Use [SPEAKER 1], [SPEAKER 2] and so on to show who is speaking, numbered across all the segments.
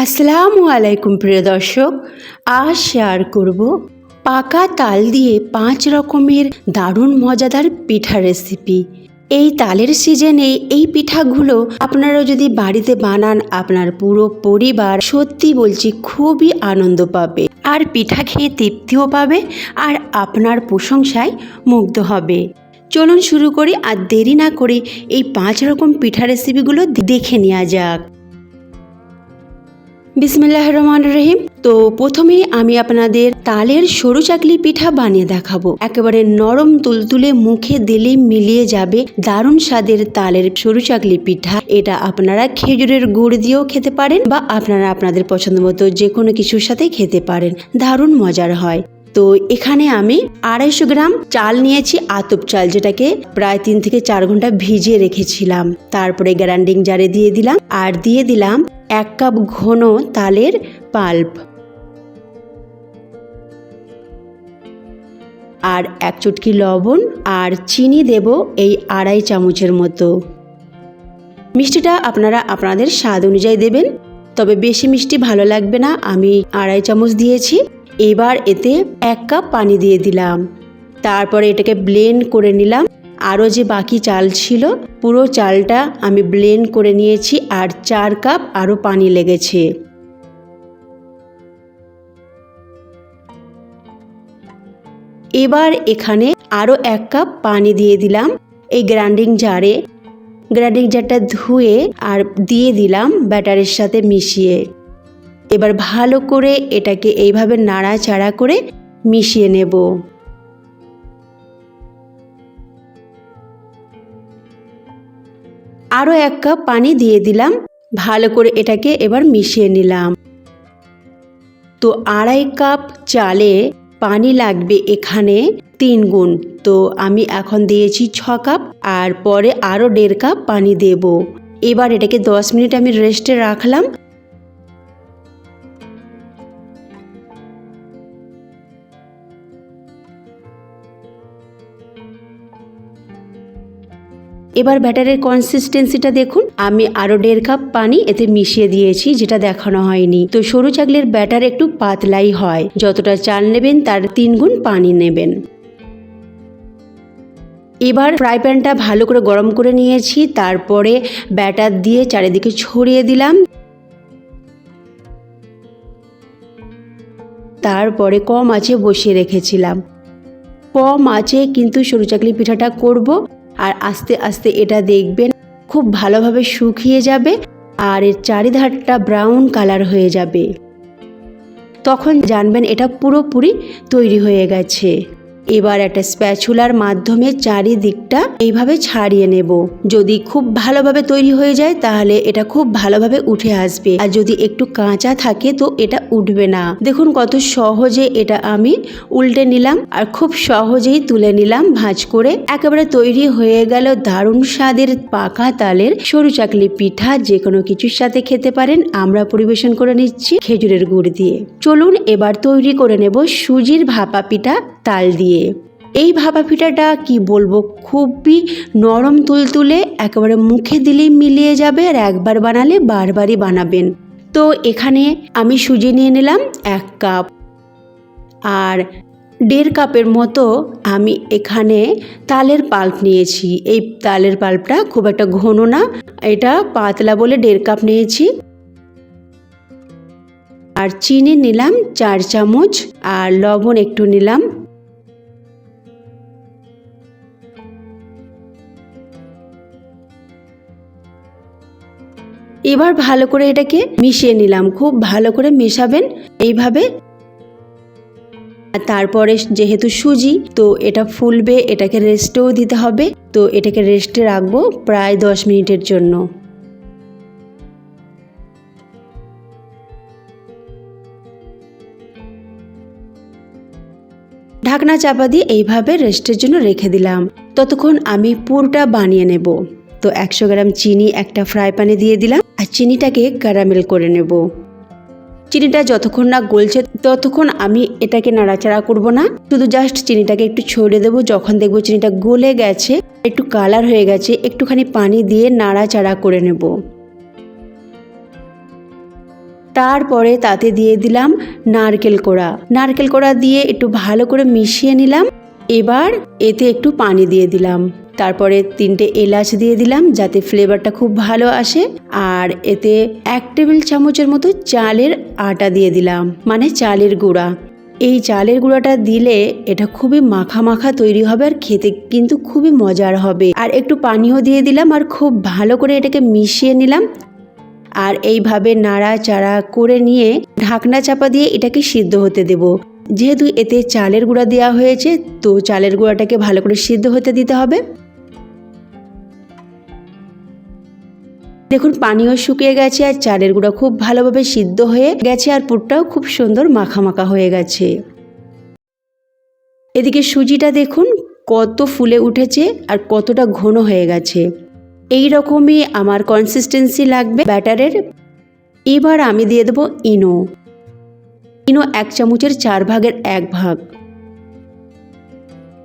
[SPEAKER 1] আসসালামু আলাইকুম প্রিয় দর্শক, আজ শেয়ার করব পাকা তাল দিয়ে 5 রকমের দারুণ মজাদার পিঠা রেসিপি। এই তালের সিজনে এই পিঠাগুলো আপনারা যদি বাড়িতে বানান, আপনার পুরো পরিবার সত্যি বলছি খুবই আনন্দ পাবে, আর পিঠা খেয়ে তৃপ্তিও পাবে, আর আপনার প্রশংসায় মুগ্ধ হবে। চলুন শুরু করি, আর দেরি না করে এই 5 রকম পিঠা রেসিপিগুলো দেখে নেওয়া যাক। বিসমিল্লাহির রহমানির রহিম। তো প্রথমে আমি আপনাদের তালের সরু চাকলি পিঠা বানিয়ে দেখাবো। একেবারে নরম তুলতুলে, মুখে দিলে মিলিয়ে যাবে দারুণ স্বাদের তালের সরু চাকলি পিঠা। এটা আপনারা খেজুরের গুড় দিয়েও খেতে পারেন, বা আপনারা আপনাদের পছন্দ মতো যে কোনো কিছুর সাথে খেতে পারেন, দারুণ মজার হয়। তো এখানে আমি 250 গ্রাম চাল নিয়েছি, আতপ চাল, যেটাকে প্রায় 3 থেকে 4 ঘন্টা ভিজিয়ে রেখেছিলাম। তারপরে গ্রাইন্ডিং জারে দিয়ে দিলাম, আর দিয়ে দিলাম 1 কাপ ঘন তালের পাল্প, আর 1 চুটকি লবণ, আর চিনি দেব এই 2.5 চামচের মতো। মিষ্টিটা আপনারা আপনাদের স্বাদ অনুযায়ী দেবেন, তবে বেশি মিষ্টি ভালো লাগবে না, আমি 2.5 চামচ দিয়েছি। এবার এতে 1 কাপ পানি দিয়ে দিলাম, তারপরে এটাকে ব্লেন্ড করে নিলাম। আরও যে বাকি চাল ছিল, পুরো চালটা আমি ব্লেন্ড করে নিয়েছি, আর 4 কাপ আরও পানি লেগেছে। এবার এখানে আরও 1 কাপ পানি দিয়ে দিলাম এই গ্রাইন্ডিং জারে। গ্রাইন্ডিং জারটা ধুয়ে আর দিয়ে দিলাম ব্যাটারের সাথে মিশিয়ে। এবার ভালো করে এটাকে এইভাবে নাড়াচাড়া করে মিশিয়ে নেব। আরও 1 কাপ পানি দিয়ে দিলাম, ভালো করে এটাকে এবার মিশিয়ে নিলাম। তো 2.5 কাপ চালে পানি লাগবে এখানে 3 গুণ, তো আমি এখন দিয়েছি 6 কাপ, আর পরে আরও 1.5 কাপ পানি দেব। এবার এটাকে 10 মিনিট আমি রেস্টে রাখলাম। এবার ব্যাটারের কনসিস্টেন্সিটা দেখুন, আমি আরও 1.5 কাপ পানি এতে মিশিয়ে দিয়েছি, যেটা দেখানো হয়নি। তো সরু চাকলির ব্যাটার একটু পাতলাই হয়, যতটা চাল নেবেন তার 3 গুণ পানি নেবেন। এবার ফ্রাই প্যানটা ভালো করে গরম করে নিয়েছি, তারপরে ব্যাটার দিয়ে চারিদিকে ছড়িয়ে দিলাম। তারপরে কম আঁচে বসিয়ে রেখেছিলাম। কম আঁচে কিন্তু সরু চাকলি পিঠাটা করব, আর আস্তে আস্তে এটা দেখবেন খুব ভালোভাবে শুকিয়ে যাবে, আর এর চারিধারটা ব্রাউন কালার হয়ে যাবে। তখন জানবেন এটা পুরোপুরি তৈরি হয়ে গেছে। এবার একটা স্প্যাচুলার মাধ্যমে চারিদিকটা এইভাবে ছাড়িয়ে নেব। যদি খুব ভালোভাবে তৈরি হয়ে যায় তাহলে এটা খুব ভালোভাবে উঠে আসবে, আর যদি একটু কাঁচা থাকে তো এটা উঠবে না। দেখুন কত সহজে এটা আমি উল্টে নিলাম, আর খুব সহজেই তুলে নিলাম ভাঁজ করে। একেবারে তৈরি হয়ে গেল দারুণ স্বাদের পাকা তালের সরু চাকলি পিঠা। যে কোনো কিছুর সাথে খেতে পারেন। আমরা পরিবেশন করে নিচ্ছি খেজুরের গুড় দিয়ে। চলুন এবার তৈরি করে নেব সুজির ভাপা পিঠা তাল দিয়ে। এই ভাপা পিঠাটা কি বলবো, খুবই নরম তুলতুলে, একেবারে মুখে দিলেই মিলিয়ে যাবে, আর একবার বানালে বারবারই বানাবেন। তো এখানে আমি সুজি নিয়ে নিলাম 1 কাপ, আর 1.5 কাপের মতো আমি এখানে তালের পাল্প নিয়েছি। এই তালের পাল্পটা খুব একটা ঘন না, এটা পাতলা বলে 1.5 কাপ নিয়েছি। আর চিনি নিলাম 4 চামচ, আর লবণ একটু নিলাম। এবার ভালো করে এটাকে মিশিয়ে নিলাম, খুব ভালো করে মেশাবেন এইভাবে। তারপরে যেহেতু সুজি, তো এটা ফুলবে, এটাকে রেস্টেও দিতে হবে। তো এটাকে রেস্টে রাখবো প্রায় 10 মিনিটের জন্য। ঢাকনা চাপা দিয়ে এইভাবে রেস্টের জন্য রেখে দিলাম। ততক্ষণ আমি পুরটা বানিয়ে নেব। তো 100 গ্রাম চিনি একটা ফ্রাই প্যানে দিয়ে দিলাম, আর চিনিটাকে ক্যারামেল করে নেব। চিনিটা যতক্ষণ না গলছে ততক্ষণ আমি এটাকে নাড়াচাড়া করব না, শুধু জাস্ট চিনিটাকে একটু ছড়িয়ে দেবো। যখন দেখবো চিনিটা গলে গেছে, একটু কালার হয়ে গেছে, একটুখানি পানি দিয়ে নাড়াচাড়া করে নেব। তারপরে তাতে দিয়ে দিলাম নারকেল কোড়া। নারকেল কোড়া দিয়ে একটু ভালো করে মিশিয়ে নিলাম। এবার এতে একটু পানি দিয়ে দিলাম। তারপরে 3টে এলাচ দিয়ে দিলাম যাতে ফ্লেভারটা খুব ভালো আসে। আর এতে 1 টেবিল চামচের মতো চালের আটা দিয়ে দিলাম, মানে চালের গুঁড়া। এই চালের গুঁড়াটা দিলে এটা খুবই মাখা মাখা তৈরি হবে আর খেতে কিন্তু খুবই মজার হবে। আর একটু পানিও দিয়ে দিলাম আর খুব ভালো করে এটাকে মিশিয়ে নিলাম। আর এইভাবে নাড়াচাড়া করে নিয়ে ঢাকনা চাপা দিয়ে এটাকে সিদ্ধ হতে দেব। যেহেতু এতে চালের গুঁড়া দেওয়া হয়েছে, তো চালের গুঁড়াটাকে ভালো করে সিদ্ধ হতে দিতে হবে। দেখুন পানিও শুকিয়ে গেছে আর চালের গুঁড়া খুব ভালোভাবে সিদ্ধ হয়ে গেছে আর পুরটাও খুব সুন্দর মাখা মাখা হয়ে গেছে। এদিকে সুজিটা দেখুন কত ফুলে উঠেছে আর কতটা ঘন হয়ে গেছে। এই রকমই আমার কনসিস্টেন্সি লাগবে ব্যাটারের। এবার আমি দিয়ে দেবো ইনো। 1 চামচের 4 ভাগের 1 ভাগ।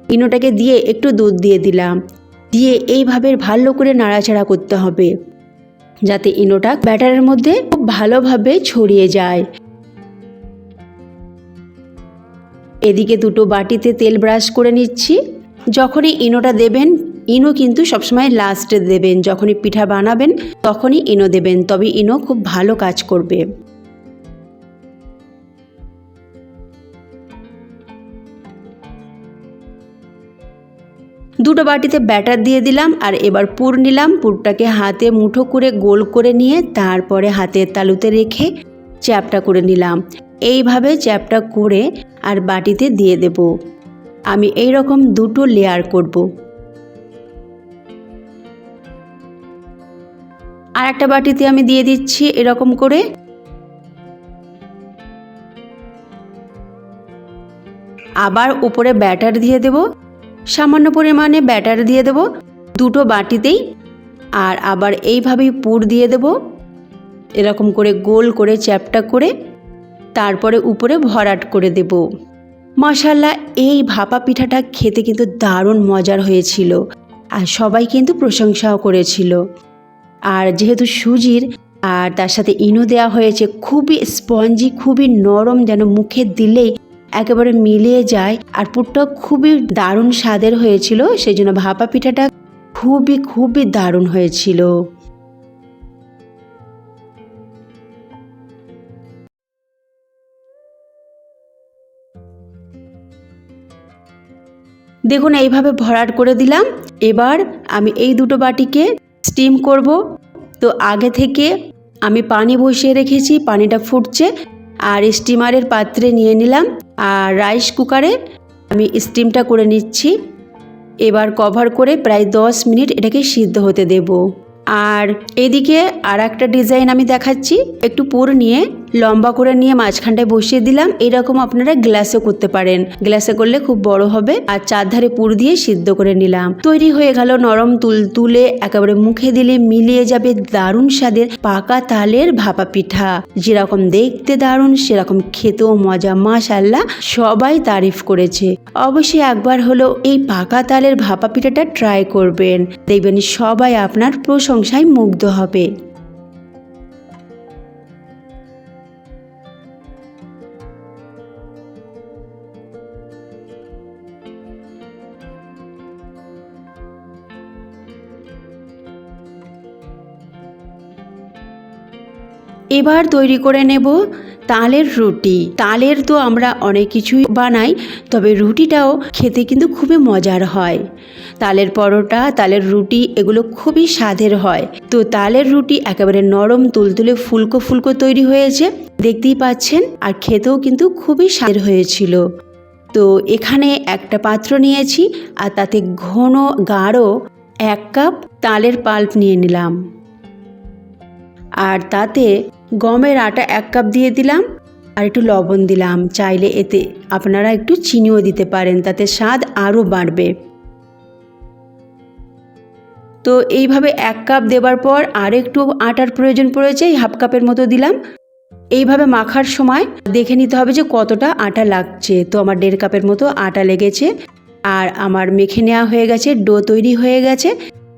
[SPEAKER 1] ইনোটাকে দিয়ে একটু দুধ দিয়ে দিলাম, দিয়ে এইভাবে ভালো করে নাড়াচাড়া করতে হবে যাতে ইনোটা ব্যাটারের মধ্যে খুব ভালোভাবে ছড়িয়ে যায়। এদিকে 2টো বাটিতে তেল ব্রাশ করে নিচ্ছি। যখনই ইনোটা দেবেন, ইনো কিন্তু সবসময় লাস্টে দেবেন। যখনই পিঠা বানাবেন তখনই ইনো দেবেন, তবে ইনো খুব ভালো কাজ করবে। দুটো বাটিতে ব্যাটার দিয়ে দিলাম আর এবার পুর নিলাম। পুরটাকে হাতে মুঠো করে গোল করে নিয়ে তারপরে হাতের তালুতে রেখে চ্যাপটা করে নিলাম। এইভাবে চ্যাপটা করে আর বাটিতে দিয়ে দেব। আমি এই রকম 2টো লেয়ার করব। আর একটা বাটিতে আমি দিয়ে দিচ্ছি এরকম করে। আবার উপরে ব্যাটার দিয়ে দেব, সামান্য পরিমাণে ব্যাটার দিয়ে দেব 2টো বাটিতেই। আর আবার এইভাবেই পুর দিয়ে দেব, এরকম করে গোল করে চ্যাপটা করে তারপরে উপরে ভরাট করে দেব। মাশাআল্লাহ, এই ভাপা পিঠাটা খেতে কিন্তু দারুণ মজার হয়েছিল আর সবাই কিন্তু প্রশংসাও করেছিল। আর যেহেতু সুজির আর তার সাথে ইনো দেওয়া হয়েছে, খুবই স্পঞ্জি, খুবই নরম, যেন মুখে দিলেই একেবারে মিলিয়ে যায়। আর পুরটা খুবই দারুণ স্বাদের হয়েছিল, সেই জন্য ভাপা পিঠাটা খুবই খুবই দারুণ হয়েছিল। দেখুন এইভাবে ভরাট করে দিলাম। এবার আমি এই 2টো বাটিকে স্টিম করব। তো আগে থেকে আমি পানি বসিয়ে রেখেছি, পানিটা ফুটছে আর স্টিমারের পাত্রে নিয়ে নিলাম আর রাইস কুকারে আমি স্টিমটা করে নিচ্ছি। এবার কভার করে প্রায় 10 মিনিট এটাকে সিদ্ধ হতে দেব। আর এদিকে আর একটা ডিজাইন আমি দেখাচ্ছি। একটু পুর নিয়ে লম্বা করে নিয়ে মাঝখানটায় বসিয়ে দিলাম। এরকম আপনারা গ্লাসে করতে পারেন, গ্লাসে করলে খুব বড় হবে। আর চারধারে পুর দিয়ে সিদ্ধ করে নিলাম। তৈরি হয়ে গেল নরম তুলতুলে, একেবারে মুখে দিলে মিলিয়ে যাবে দারুণ স্বাদের পাকা তালের ভাপা পিঠা। যেরকম দেখতে দারুণ সেরকম খেতেও মজা। মাশাআল্লাহ, সবাই তারিফ করেছে। অবশ্যই একবার হলো এই পাকা তালের ভাপা পিঠাটা ট্রাই করবেন, দেখবেন সবাই আপনার প্রশংসায় মুগ্ধ হবে। এবার তৈরি করে নেব তালের রুটি। তালের তো আমরা অনেক কিছুই বানাই, তবে রুটিটাও খেতে কিন্তু খুবই মজার হয়। তালের পরোটা, তালের রুটি এগুলো খুবই স্বাদের হয়। তো তালের রুটি একেবারে নরম তুলতুলে ফুলকো ফুলকো তৈরি হয়েছে, দেখতেই পাচ্ছেন। আর খেতেও কিন্তু খুবই স্বাদের হয়েছিল। তো এখানে একটা পাত্র নিয়েছি আর তাতে ঘন গাঢ় 1 কাপ তালের পাল্প নিয়ে নিলাম। আর তাতে গমের আটা 1 কাপ দিয়ে দিলাম আর একটু লবণ দিলাম। চাইলে এতে আপনারা একটু চিনিও দিতে পারেন, তাতে স্বাদ আরও বাড়বে। তো এইভাবে 1 কাপ দেবার পর আর একটু আটার প্রয়োজন পড়েছে, 1/2 কাপের মতো দিলাম। এইভাবে মাখার সময় দেখে নিতে হবে যে কতটা আটা লাগছে। তো আমার 1.5 কাপের মতো আটা লেগেছে। আর আমার মেখে নেওয়া হয়ে গেছে, ডো তৈরি হয়ে গেছে,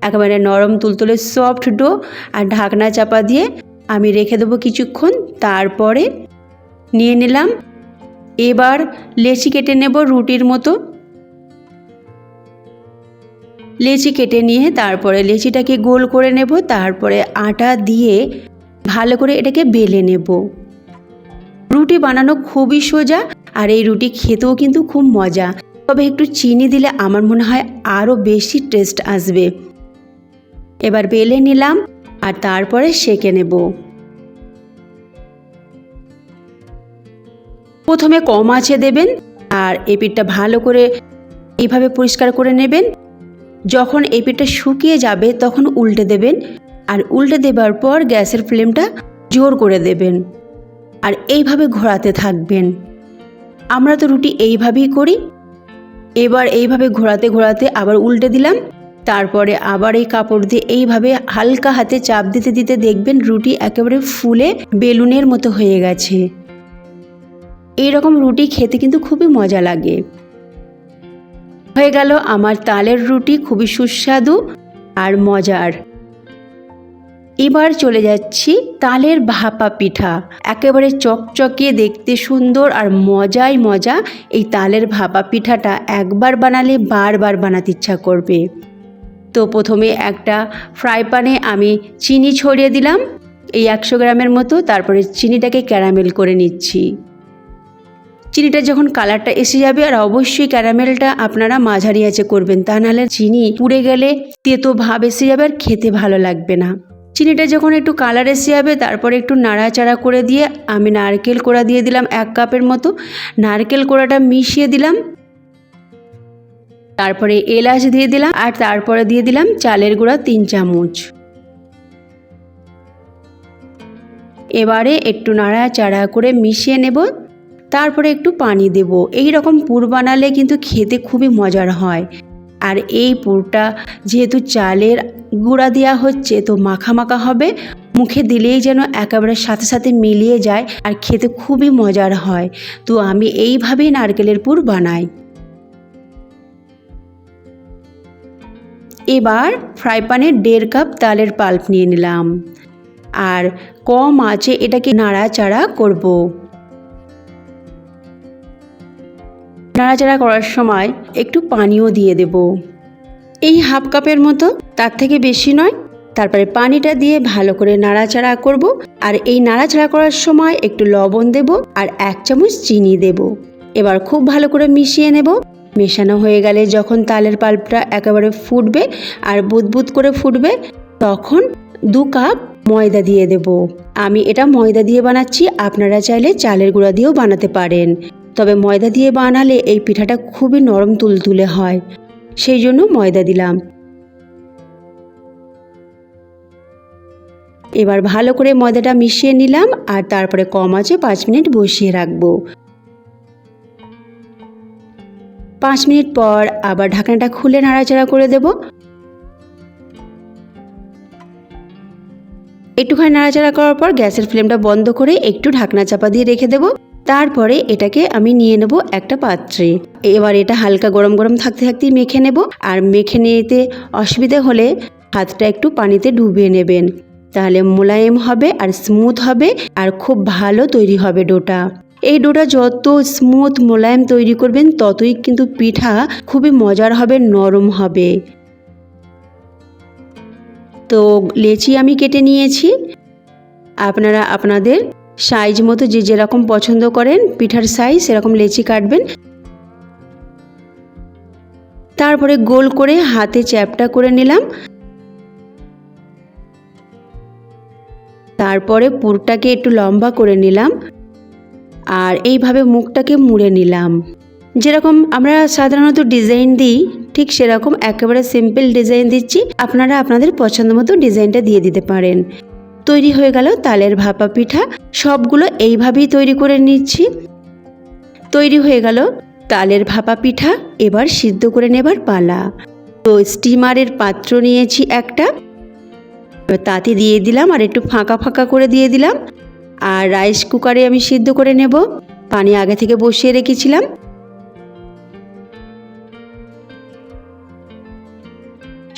[SPEAKER 1] একেবারে নরম তুলতুলে সফট ডো। আর ঢাকনা চাপা দিয়ে আমি রেখে দেবো কিছুক্ষণ। তারপরে নিয়ে নিলাম। এবার লেচি কেটে নেব রুটির মতো। লেচি কেটে নিয়ে তারপরে লেচিটাকে গোল করে নেব। তারপরে আটা দিয়ে ভালো করে এটাকে বেলে নেব। রুটি বানানো খুবই সোজা, আর এই রুটি খেতেও কিন্তু খুব মজা। তবে একটু চিনি দিলে আমার মনে হয় আরও বেশি টেস্ট আসবে। এবার বেলে নিলাম আর তারপরে সেঁকে নেব। প্রথমে কম আঁচে দেবেন আর এই পিঠটা ভালো করে এইভাবে পরিষ্কার করে নেবেন। যখন এই পিঠটা শুকিয়ে যাবে তখন উল্টে দেবেন, আর উল্টে দেবার পর গ্যাসের ফ্লেমটা জোর করে দেবেন আর এইভাবে ঘোরাতে থাকবেন। আমরা তো রুটি এইভাবেই করি। এবার এইভাবে ঘোরাতে ঘোরাতে আবার উল্টে দিলাম। তারপরে আবার এই কাপড় দিয়ে এইভাবে হালকা হাতে চাপ দিতে দিতে দেখবেন রুটি একেবারে ফুলে বেলুনের মতো হয়ে গেছে। এইরকম রুটি খেতে কিন্তু খুবই মজা লাগে। হয়ে গেল আমার তালের রুটি, খুবই সুস্বাদু আর মজার। এবার চলে যাচ্ছি তালের ভাপা পিঠা। একেবারে চকচকে, দেখতে সুন্দর আর মজাই মজা। এই তালের ভাপা পিঠাটা একবার বানালে বারবার বানাতে ইচ্ছা করবে। তো প্রথমে একটা ফ্রাই প্যানে আমি চিনি ছড়িয়ে দিলাম এই 100 গ্রামের মতো। তারপরে চিনিটাকে ক্যারামেল করে নিচ্ছি। চিনিটা যখন কালারটা এসে যাবে, আর অবশ্যই ক্যারামেলটা আপনারা মাঝারি আঁচে করবেন, তা নাহলে চিনি পুড়ে গেলে তেতো ভাব এসে যাবে আর খেতে ভালো লাগবে না। চিনিটা যখন একটু কালার এসে যাবে তারপরে একটু নাড়াচাড়া করে দিয়ে আমি নারকেল কোড়া দিয়ে দিলাম 1 কাপের মতো। নারকেল কোড়াটা মিশিয়ে দিলাম। তারপরে এলাচ দিয়ে দিলাম আর তারপরে দিয়ে দিলাম চালের গুঁড়া 3 চামচ। এবারে একটু নাড়াচাড়া করে মিশিয়ে নেব। তারপরে একটু পানি দেব। এই রকম পুর বানালে কিন্তু খেতে খুবই মজার হয়। আর এই পুরটা যেহেতু চালের গুঁড়া দেওয়া হচ্ছে তো মাখা মাখা হবে, মুখে দিলেই যেন একেবারে সাথে সাথে মিলিয়ে যায় আর খেতে খুবই মজার হয়। তো আমি এইভাবেই নারকেলের পুর বানাই। এবার ফ্রাই প্যানে 1.5 কাপ তালের পাল্প নিয়ে নিলাম আর কম আঁচে এটাকে নাড়াচাড়া করব। নাড়াচাড়া করার সময় একটু পানিও দিয়ে দেব, এই 1/2 কাপের মতো, তার থেকে বেশি নয়। তারপরে পানিটা দিয়ে ভালো করে নাড়াচাড়া করব। আর এই নাড়াচাড়া করার সময় একটু লবণ দেব আর 1 চামচ চিনি দেব। এবার খুব ভালো করে মিশিয়ে নেব। মেশানো হয়ে গেলে যখন তালের পাল্পটা একেবারে ফুটবে আর বুদবুদ করে ফুটবে, তখন 2 কাপ ময়দা দিয়ে দেব। আমি এটা ময়দা দিয়ে বানাচ্ছি, আপনারা চাইলে চালের গুঁড়া দিয়েও বানাতে পারেন। তবে ময়দা দিয়ে বানালে এই পিঠাটা খুবই নরম তুলতুলে হয়, সেই জন্য ময়দা দিলাম। এবার ভালো করে ময়দাটা মিশিয়ে নিলাম আর তারপরে কম আঁচে 5 মিনিট বসিয়ে রাখবো। 5 মিনিট পর আবার ঢাকনাটা খুলে নাড়াচাড়া করে দেব। একটুখানি নাড়াচাড়া করার পর গ্যাসের ফ্লেমটা বন্ধ করে একটু ঢাকনা চাপা দিয়ে রেখে দেব। তারপরে এটাকে আমি নিয়ে নেব একটা পাত্রে। এবার এটা হালকা গরম গরম থাকতে থাকতেই মেখে নেব। আর মেখে নিতে অসুবিধা হলে হাতটা একটু পানিতে ডুবিয়ে নেবেন, তাহলে মোলায়েম হবে আর স্মুথ হবে আর খুব ভালো তৈরি হবে ডোটা। এই ডোটা যত স্মুথ মোলায়েম তৈরি করবেন ততই কিন্তু পিঠা খুবই মজার হবে, নরম হবে। তো লেচি আমি কেটে নিয়েছি। আপনারা আপনাদের সাইজ মতো যে যেরকম পছন্দ করেন পিঠার সাইজ সেরকম লেচি কাটবেন। তারপরে গোল করে হাতে চ্যাপটা করে নিলাম। তারপরে পুরটাকে একটু লম্বা করে নিলাম আর এইভাবে মুখটাকে মুড়ে নিলাম। যেরকম আমরা সাধারণত ডিজাইন দিই ঠিক সেরকম একেবারে সিম্পল ডিজাইন দিচ্ছি, আপনারা আপনাদের পছন্দ মতো ডিজাইনটা দিয়ে দিতে পারেন। তৈরি হয়ে গেল তালের ভাপা পিঠা। সবগুলো এইভাবেই তৈরি করে নিচ্ছি। তৈরি হয়ে গেল তালের ভাপা পিঠা। এবার সিদ্ধ করে নেবার পালা। তো স্টিমারের পাত্র নিয়েছি একটা, তাতে দিয়ে দিলাম আর একটু ফাঁকা ফাঁকা করে দিয়ে দিলাম। আর রাইস কুকারে আমি সিদ্ধ করে নেব। পানি আগে থেকে বসিয়ে রেখেছিলাম।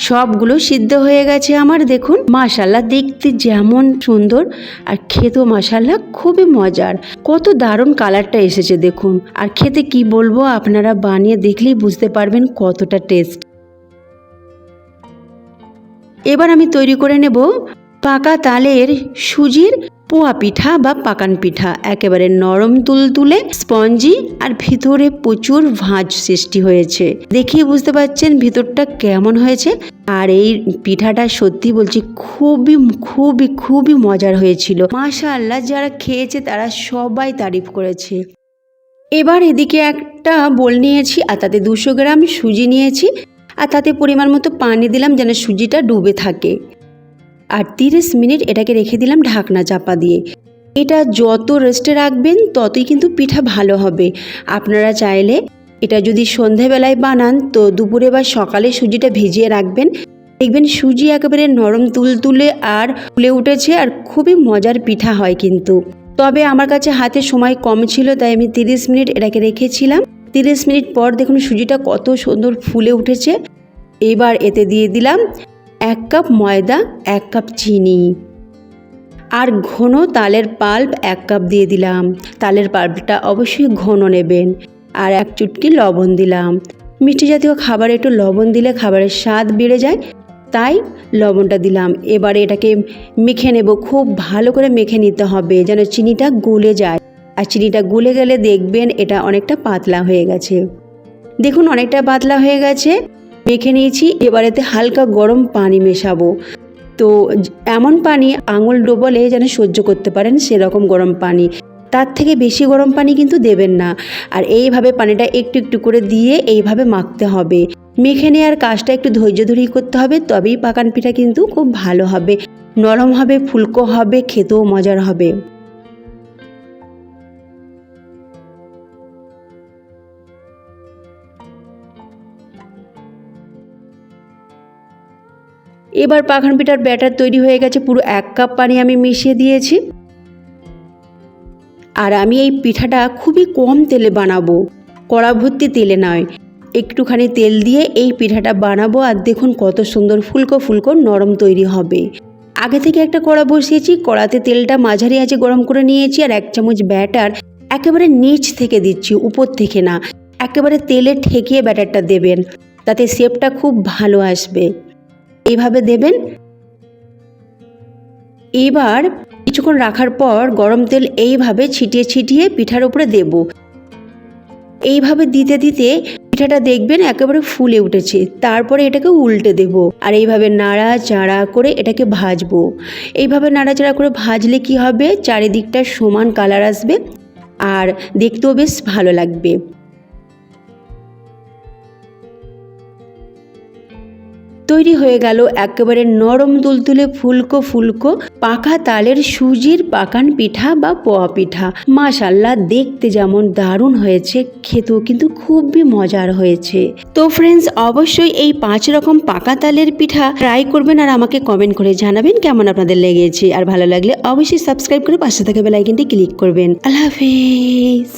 [SPEAKER 1] সবগুলো সিদ্ধ হয়ে গেছে আমার। দেখুন মাশাআল্লাহ, দেখতে যেমন সুন্দর আর খেতেও মাশাআল্লাহ খুবই মজার। কত দারুণ কালারটা এসেছে দেখুন। আর খেতে কি বলবো, আপনারা বানিয়ে দেখলেই বুঝতে পারবেন কতটা টেস্ট। এবার আমি তৈরি করে নেব পাকা তালের সুজির পোয়া পিঠা বা পাকান পিঠা। একেবারে নরম তুলতুলে স্পঞ্জি আর ভিতরে প্রচুর ভাঁজ সৃষ্টি হয়েছে। দেখিয়ে বুঝতে পারছেন ভিতরটা কেমন হয়েছে। আর এই পিঠাটা সত্যি বলছি খুবই খুবই খুবই মজার হয়েছিল। মাশাআল্লাহ, যারা খেয়েছে তারা সবাই তারিফ করেছে। এবার এদিকে একটা বোল নিয়েছি আর তাতে 200 গ্রাম সুজি নিয়েছি আর তাতে পরিমাণ মতো পানি দিলাম যেন সুজিটা ডুবে থাকে। আর 30 মিনিট এটাকে রেখে দিলাম ঢাকনা চাপা দিয়ে। এটা যত রেস্টে রাখবেন ততই কিন্তু পিঠা ভালো হবে। আপনারা চাইলে এটা যদি সন্ধেবেলায় বানান তো দুপুরে বা সকালে সুজিটা ভিজিয়ে রাখবেন, দেখবেন সুজি একেবারে নরম তুলতুলে আর ফুলে উঠেছে আর খুবই মজার পিঠা হয় কিন্তু। তবে আমার কাছে হাতে সময় কম ছিল তাই আমি 30 মিনিট এটাকে রেখেছিলাম। 30 মিনিট পর দেখুন সুজিটা কত সুন্দর ফুলে উঠেছে। এবার এতে দিয়ে দিলাম 1 কাপ ময়দা, 1 কাপ চিনি আর ঘন তালের পাল্প 1 কাপ দিয়ে দিলাম। তালের পাল্পটা অবশ্যই ঘন নেবেন। আর 1 চুটকি লবণ দিলাম। মিষ্টি জাতীয় খাবারে একটু লবণ দিলে খাবারের স্বাদ বেড়ে যায়, তাই লবণটা দিলাম। এবারে এটাকে মেখে নেব, খুব ভালো করে মেখে নিতে হবে যেন চিনিটা গলে যায়। আর চিনিটা গলে গেলে দেখবেন এটা অনেকটা পাতলা হয়ে গেছে। দেখুন অনেকটা পাতলা হয়ে গেছে, মেখে নিয়েছি। এবার এতে হালকা গরম পানি মেশাবো। তো এমন পানি আঙুল ডোবালে যেন সহ্য করতে পারেন সেরকম গরম পানি, তার থেকে বেশি গরম পানি কিন্তু দেবেন না। আর এইভাবে পানিটা একটু একটু করে দিয়ে এইভাবে মাখতে হবে। মেখে নেওয়ার কাজটা একটু ধৈর্য ধরেই করতে হবে, তবেই পাকান পিঠা কিন্তু খুব ভালো হবে, নরম হবে, ফুলকো হবে, খেতেও মজার হবে। এবার পাখান পিঠার ব্যাটার তৈরি হয়ে গেছে। পুরো 1 কাপ পানি আমি মিশিয়ে দিয়েছি। আর আমি এই পিঠাটা খুবই কম তেলে বানাবো, কড়া ভর্তি তেলে নয়, একটুখানি তেল দিয়ে এই পিঠাটা বানাবো। আর দেখুন কত সুন্দর ফুলকো ফুলকো নরম তৈরি হবে। আগে থেকে একটা কড়া বসিয়েছি, কড়াতে তেলটা মাঝারি আঁচে গরম করে নিয়েছি। আর 1 চামচ ব্যাটার একেবারে নিচ থেকে দিচ্ছি, উপর থেকে না। একেবারে তেলে ঠেকিয়ে ব্যাটারটা দেবেন, তাতে শেপটা খুব ভালো আসবে। এইভাবে দেবেন। এবার কিছুক্ষণ রাখার পর গরম তেল এইভাবে ছিটিয়ে ছিটিয়ে পিঠার উপরে দেব। এইভাবে দিতে দিতে পিঠাটা দেখবেন একেবারে ফুলে উঠেছে। তারপরে এটাকে উল্টে দেব আর এইভাবে নাড়াচাড়া করে এটাকে ভাজবো। এইভাবে নাড়াচাড়া করে ভাজলে কি হবে, চারিদিকটা সমান কালার আসবে আর দেখতেও বেশ ভালো লাগবে। তৈরি হয়ে গেল একেবারে নরম তুলতুলে ফুলকো ফুলকো পাকা তালের সুজির পাকান পিঠা বা পোয়া পিঠা। মাশাআল্লাহ, দেখতে যেমন দারুণ হয়েছে, খেতেও কিন্তু খুবই মজার হয়েছে। তো ফ্রেন্ডস, অবশ্যই এই 5 রকম পাকা তালের পিঠা ট্রাই করবেন আর আমাকে কমেন্ট করে জানাবেন কেমন আপনাদের লেগেছে। আর ভালো লাগলে অবশ্যই সাবস্ক্রাইব করে পাশে থাকা বেল আইকনটি ক্লিক করবেন। আল্লাহ হাফেজ।